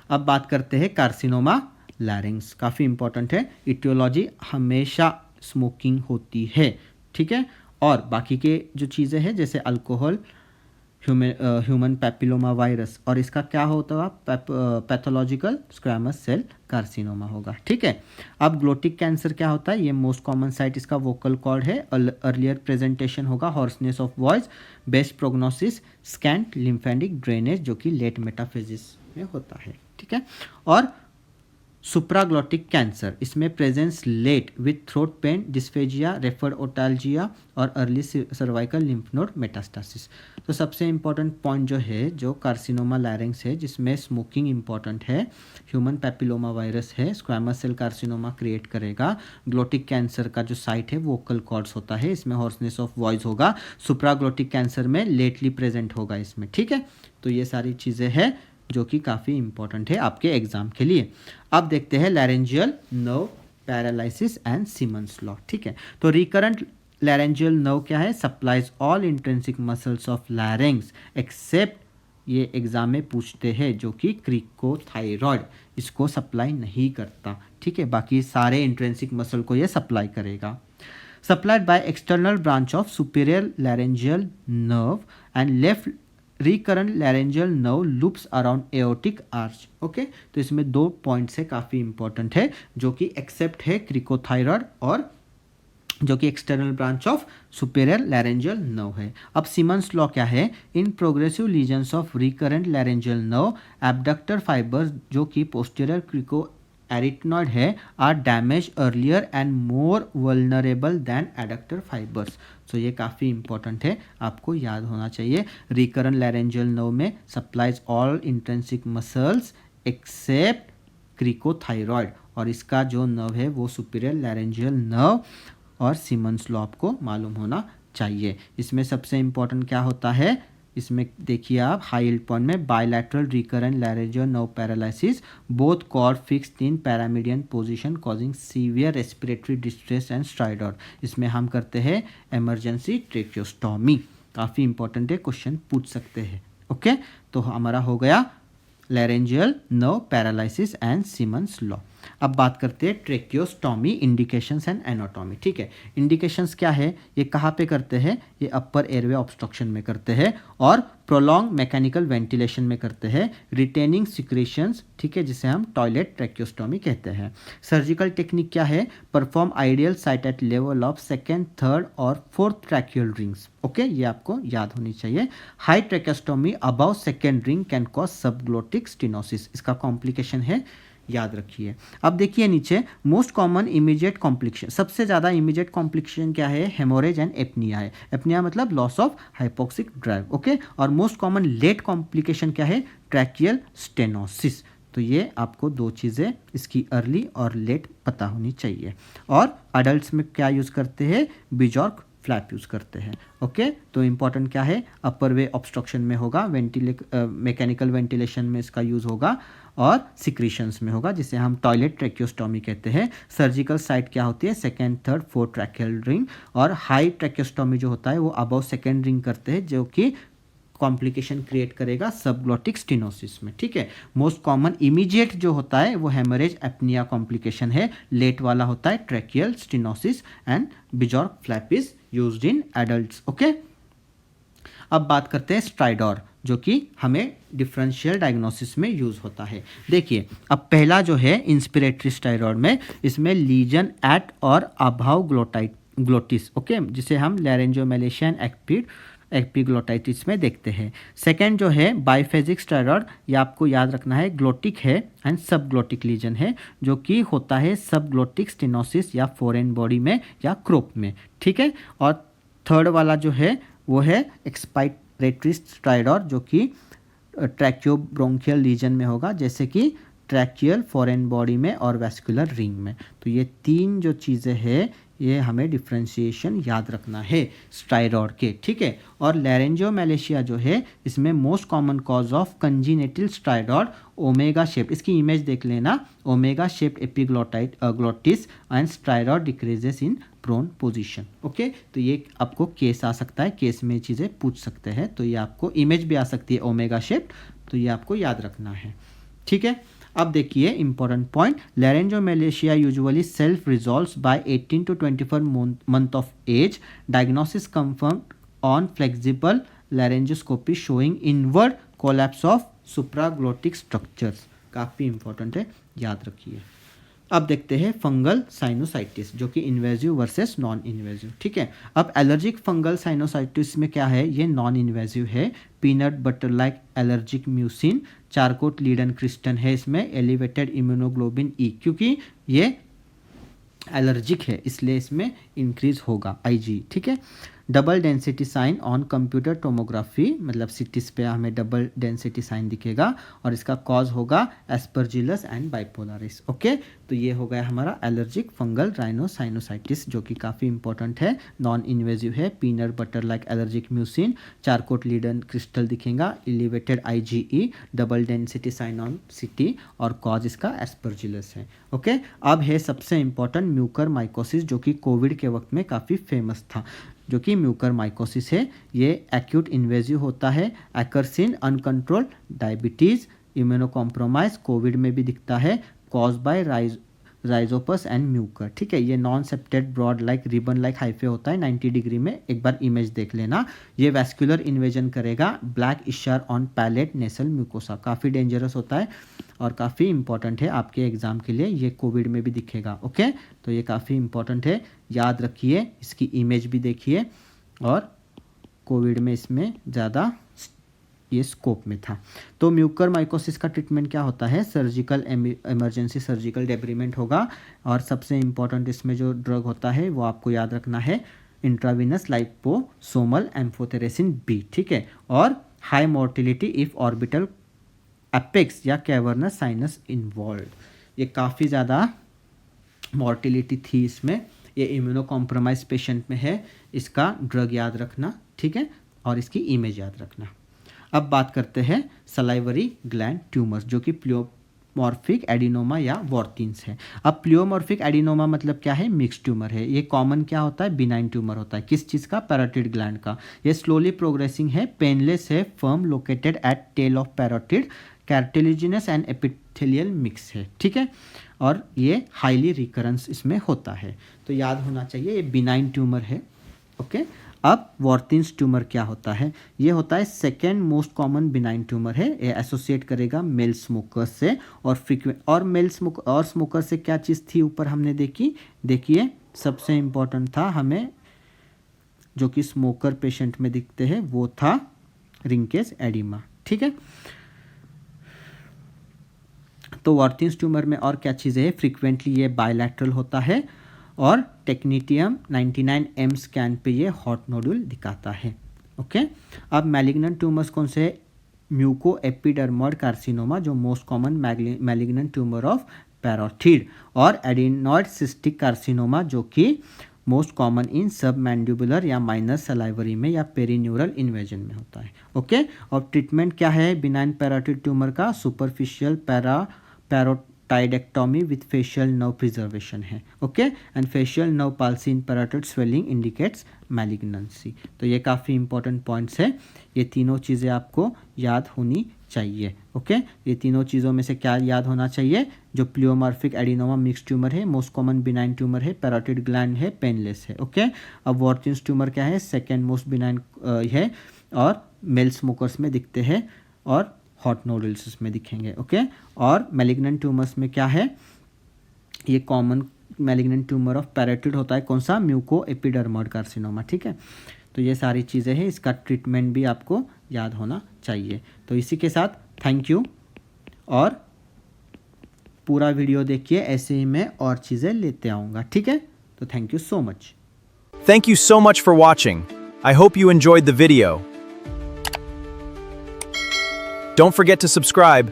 S1: अब बात करते हैं कार्सिनोमा लैरिंग्स, काफ़ी इंपॉर्टेंट है। इटियोलॉजी हमेशा स्मोकिंग होती है, ठीक है, और बाकी के जो चीज़ें हैं जैसे अल्कोहल, ह्यूमन पैपिलोमा वायरस, और इसका क्या होता है पैथोलॉजिकल स्क्वैमस सेल कार्सिनोमा होगा, ठीक है। अब ग्लोटिक कैंसर क्या होता है, ये मोस्ट कॉमन साइट इसका वोकल कॉर्ड है। अर्लियर प्रेजेंटेशन होगा hoarseness of voice, best prognosis, scent lymphatic drainage जो कि लेट मेटाफेजिस में होता है, ठीक है। और सुप्राग्लोटिक कैंसर, इसमें presents late with throat pain, dysphagia, referred otalgia और early cervical lymph node metastasis. तो सबसे इंपॉर्टेंट पॉइंट जो है, जो कार्सिनोमा लैरिंग्स है जिसमें स्मोकिंग इंपॉर्टेंट है, ह्यूमन पैपिलोमा वायरस है, स्क्वैमस सेल कार्सिनोमा क्रिएट करेगा, ग्लोटिक कैंसर का जो साइट है वोकल कॉर्ड्स होता है, इसमें हॉर्सनेस ऑफ वॉइस होगा, सुप्राग्लोटिक कैंसर में लेटली प्रेजेंट होगा इसमें, ठीक है। तो ये सारी चीज़ें हैं जो कि काफ़ी इंपॉर्टेंट है आपके एग्जाम के लिए। अब देखते हैं laryngeal nerve paralysis and Semon's law, ठीक है। तो रिकरेंट लैरेंजियल नर्व क्या है, supplies all intrinsic muscles of larynx except, ये एग्जाम में पूछते हैं, जो कि क्रिकोथाइरॉइड इसको सप्लाई नहीं करता, ठीक है, बाकी सारे इंट्रिंसिक मसल को ये सप्लाई करेगा। Supplied by external branch of superior laryngeal nerve and left recurrent laryngeal nerve loops around aortic arch, okay. तो इसमें दो पॉइंट्स है काफ़ी इंपॉर्टेंट है, जो कि एक्सेप्ट है क्रिकोथाइरॉइड और जो कि external branch of superior laryngeal nerve है। अब सिमन्स लॉ क्या है, in progressive lesions of recurrent laryngeal nerve abductor fibres जो कि पोस्टीरियर क्रिको एरिटनॉइड है are damage earlier and more vulnerable than adductor fibres. So ये काफ़ी इंपॉर्टेंट है, आपको याद होना चाहिए। रिकरेंट लैरेंजियल नर्व में supplies all intrinsic muscles except cricothyroid, और इसका जो नर्व है वो सुपीरियर लैरेंजियल नर्व, और सिमन्स लॉ आपको मालूम होना चाहिए। इसमें सबसे इंपॉर्टेंट क्या होता है, इसमें देखिए आप हाई यील्ड पॉइंट में bilateral recurrent laryngeal nerve paralysis, both cord fixed in paramedian position causing severe respiratory distress and stridor. इसमें हम करते हैं इमरजेंसी ट्रेकियोस्टॉमी, काफ़ी इंपॉर्टेंट है, क्वेश्चन पूछ सकते हैं, ओके। तो हमारा हो गया laryngeal nerve paralysis and Semon's law. अब बात करते हैं ट्रेकियोस्टॉमी इंडिकेशंस एंड एनाटॉमी, ठीक है। इंडिकेशंस क्या है, ये कहाँ पे करते हैं, ये अपर एयरवे ऑब्स्ट्रक्शन में करते हैं और प्रोलॉन्ग मैकेनिकल वेंटिलेशन में करते हैं, रिटेनिंग सिक्रेशंस, ठीक है, जिसे हम टॉयलेट ट्रेकियोस्टॉमी कहते हैं। सर्जिकल टेक्निक क्या है, perform ideal site at level of second, third और फोर्थ ट्रैकियल रिंग्स, ओके, ये आपको याद होनी चाहिए। High tracheostomy above second ring can cause subglottic stenosis, इसका कॉम्प्लिकेशन है, याद रखिए। अब देखिए नीचे मोस्ट कॉमन इमीडिएट कॉम्प्लिकेशन, सबसे ज़्यादा इमीडिएट कॉम्प्लिकेशन क्या है, हेमोरेज एंड एपनिया है। एपनिया मतलब loss of hypoxic drive, okay. और मोस्ट कॉमन लेट कॉम्प्लिकेशन क्या है, ट्रैकियल स्टेनोसिस। तो ये आपको दो चीज़ें इसकी अर्ली और लेट पता होनी चाहिए। और अडल्ट में क्या यूज़ करते हैं, बिजॉर्क फ्लैप यूज़ करते हैं, ओके। तो इंपॉर्टेंट क्या है, अपर वे ऑब्स्ट्रक्शन में होगा, मैकेनिकल वेंटिलेशन में इसका यूज़ होगा, और सिक्रीशंस में होगा, जिसे हम टॉयलेट ट्रेकियोस्टॉमी कहते हैं। सर्जिकल साइट क्या होती है, second, third, fourth tracheal ring, और हाई ट्रेकियोस्टॉमी जो होता है वो अबव सेकेंड रिंग करते हैं, जो कि कॉम्प्लिकेशन क्रिएट करेगा सबग्लोटिक स्टेनोसिस में, ठीक है। मोस्ट कॉमन इमीडिएट जो होता है वो हेमरेज एपनिया कॉम्प्लिकेशन है, लेट वाला होता है tracheal stenosis and Bjork flap is used in adults, okay. अब बात करते हैं स्ट्राइडर, जो कि हमें डिफरेंशियल डायग्नोसिस में यूज़ होता है। देखिए अब पहला जो है इंस्पिरेटरी स्टाइरॉयड में, इसमें लीजन एट और अभाव ग्लोटिस, ओके, जिसे हम लैरेंजियोमैलेशिया एंड एपिग्लोटाइटिस में देखते हैं। सेकेंड जो है बाइफेजिक स्टाइरॉयड, ये आपको याद रखना है, ग्लोटिक है एंड सबग्लोटिक लीजन है, जो कि होता है सबग्लोटिक स्टेनोसिस या फॉरेन बॉडी में या क्रोप में, ठीक है। और थर्ड वाला जो है वो है एक्सपायरेटरी स्टाइरॉयड, जो कि ट्रैकियोब्रोंकियल लीजन में होगा, जैसे कि ट्रैकियल, फॉरेन बॉडी में और वैस्कुलर रिंग में। तो ये तीन जो चीज़ें हैं ये हमें डिफ्रेंशिएशन याद रखना है स्टायरॉयड के, ठीक है। और लैरेंजियोमैलेशिया जो है इसमें most common cause of congenital stridor omega shape, इसकी इमेज देख लेना, omega shaped epiglottis and stridor decreases in prone position. Okay, तो ये आपको केस आ सकता है, केस में चीज़ें पूछ सकते हैं, तो ये आपको इमेज भी आ सकती है ओमेगा शेप्ड, तो ये आपको याद रखना है, ठीक है। अब देखिए important point, laryngomalacia usually self resolves by 18 to 24 month of age. Diagnosis confirmed on flexible laryngoscopy showing inward collapse of supraglottic structures. काफ़ी इंपॉर्टेंट है, याद रखिए। अब देखते हैं फंगल साइनोसाइटिस जो कि इन्वेजिव वर्सेस नॉन इन्वेजिव, ठीक है। अब एलर्जिक फंगल साइनोसाइटिस में क्या है, ये नॉन इन्वेजिव है, peanut butter like allergic mucin, Charcot Leyden crystal है इसमें, एलिवेटेड इम्यूनोग्लोबिन ई, क्योंकि ये एलर्जिक है इसलिए इसमें इंक्रीज होगा आईजी, ठीक है। Double density sign on computer tomography, मतलब सिटीज पे हमें डबल डेंसिटी साइन दिखेगा और इसका कॉज होगा एस्परजिलस एंड बाइपोलरिस। ओके, तो ये हो गया हमारा एलर्जिक फंगल राइनोसाइनोसाइटिस जो कि काफ़ी इंपॉर्टेंट है, नॉन इन्वेजिव है, peanut butter like allergic mucin, Charcot Leyden crystal दिखेगा, elevated IgE, double density sign on CT और कॉज इसका एस्परजिलस है। ओके, अब है सबसे इंपॉर्टेंट म्यूकर माइकोसिस जो कि कोविड के वक्त में काफ़ी फेमस था, जो कि म्यूकर माइकोसिस है। ये एक्यूट इन्वेजिव होता है, occurs in uncontrolled diabetes, immunocompromise, COVID में भी दिखता है, cause by Rhizopus and Mucor, ठीक है। ये non septate broad like ribbon like hyphae होता है 90 डिग्री में, एक बार इमेज देख लेना। ये वैस्कुलर इन्वेजन करेगा, black eschar on palate nasal mucosa, काफ़ी डेंजरस होता है और काफ़ी इंपॉर्टेंट है आपके एग्जाम के लिए, ये कोविड में भी दिखेगा। ओके, तो ये काफ़ी इंपॉर्टेंट है, याद रखिए, इसकी इमेज भी देखिए, और कोविड में इसमें ज़्यादा ये स्कोप में था। तो म्यूकर माइकोसिस का ट्रीटमेंट क्या होता है, सर्जिकल इमरजेंसी सर्जिकल डेब्रीमेंट होगा, और सबसे इंपॉर्टेंट इसमें जो ड्रग होता है वो आपको याद रखना है इंट्रावीनस लाइपोसोमल एम्फोटेरेसिन बी, ठीक है। और high mortality if orbital apex या कैवर्नस साइनस इन्वॉल्व, ये काफ़ी ज़्यादा मॉर्टिलिटी थी इसमें, ये इम्यूनो कॉम्प्रोमाइज पेशेंट में है, इसका ड्रग याद रखना, ठीक है, और इसकी इमेज याद रखना। अब बात करते हैं सलाइवरी ग्लैंड ट्यूमर्स जो कि प्लियोमॉर्फिक एडिनोमा या वॉर्टिन्स है। अब प्लियोमॉर्फिक एडिनोमा मतलब क्या है, मिक्स ट्यूमर है, ये कॉमन क्या होता है, बिनाइन ट्यूमर होता है, किस चीज़ का, पैरोटिड ग्लैंड का। ये स्लोली प्रोग्रेसिंग है, पेनलेस है, firm, located at tell of parotid, cartilaginous and epithelial mix है, ठीक है, और ये हाईली रिकरेंस इसमें होता है, तो याद होना चाहिए ये बिनाइन ट्यूमर है। ओके, अब वॉर्टिन्स ट्यूमर क्या होता है, ये होता है second most common benign tumour है, ये एसोसिएट करेगा मेल स्मोकर्स से, और फ्रीक्वेंट और मेल स्मोकर से क्या चीज़ थी ऊपर हमने देखी, देखिए सबसे इम्पोर्टेंट था हमें जो कि स्मोकर पेशेंट में दिखते हैं वो था रिंकेज एडिमा, ठीक है। तो वॉर्टिन्स ट्यूमर में और क्या चीज़ें हैं, फ्रीक्वेंटली ये बायलैटरल होता है, और टेक्नीटियम 99M स्कैन पे ये हॉट नोडुल दिखाता है। ओके, अब मैलिग्नेंट ट्यूमर्स कौन से, म्यूको एपिडर्मोइड कार्सिनोमा जो most common malignant tumour of parotid, और एडिनॉइड सिस्टिक कार्सिनोमा जो कि मोस्ट कॉमन इन सब मैंडिबुलर या माइनर सलाइवरी में या पेरीन्यूरल इन्वेजन में होता है। ओके, और ट्रीटमेंट क्या है बिनाइन पैरोटिड ट्यूमर का, superficial parotidectomy with facial nerve preservation है। Okay, and facial nerve palsy in parotid swelling indicates malignancy. तो ये काफ़ी इंपॉर्टेंट पॉइंट्स है, ये तीनों चीज़ें आपको याद होनी चाहिए। ओके, ये तीनों चीज़ों में से क्या याद होना चाहिए, जो प्लियोमॉर्फिक एडिनोमा मिक्स ट्यूमर है, मोस्ट कॉमन बिनाइन ट्यूमर है, पैरोटिड ग्लैंड है, पेनलेस है। ओके, अब वॉर्टिन्स ट्यूमर क्या है, सेकेंड मोस्ट बिनाइन है, और मेल स्मोकर्स में दिखते हैं, और हॉट नोडल्स में दिखेंगे। ओके, और मैलिग्नेंट ट्यूमर्स में क्या है, ये common malignant tumour of parotid होता है, कौन सा, म्यूको एपिडर्मोइड कार्सिनोमा, ठीक है। तो ये सारी चीज़ें हैं, इसका ट्रीटमेंट भी आपको याद होना चाहिए। तो इसी के साथ थैंक यू, और पूरा वीडियो देखिए, ऐसे ही मैं और चीज़ें लेते आऊँगा, ठीक है। तो thank you so much.
S2: Thank you so much for watching. I hope you enjoyed the video. Don't forget to subscribe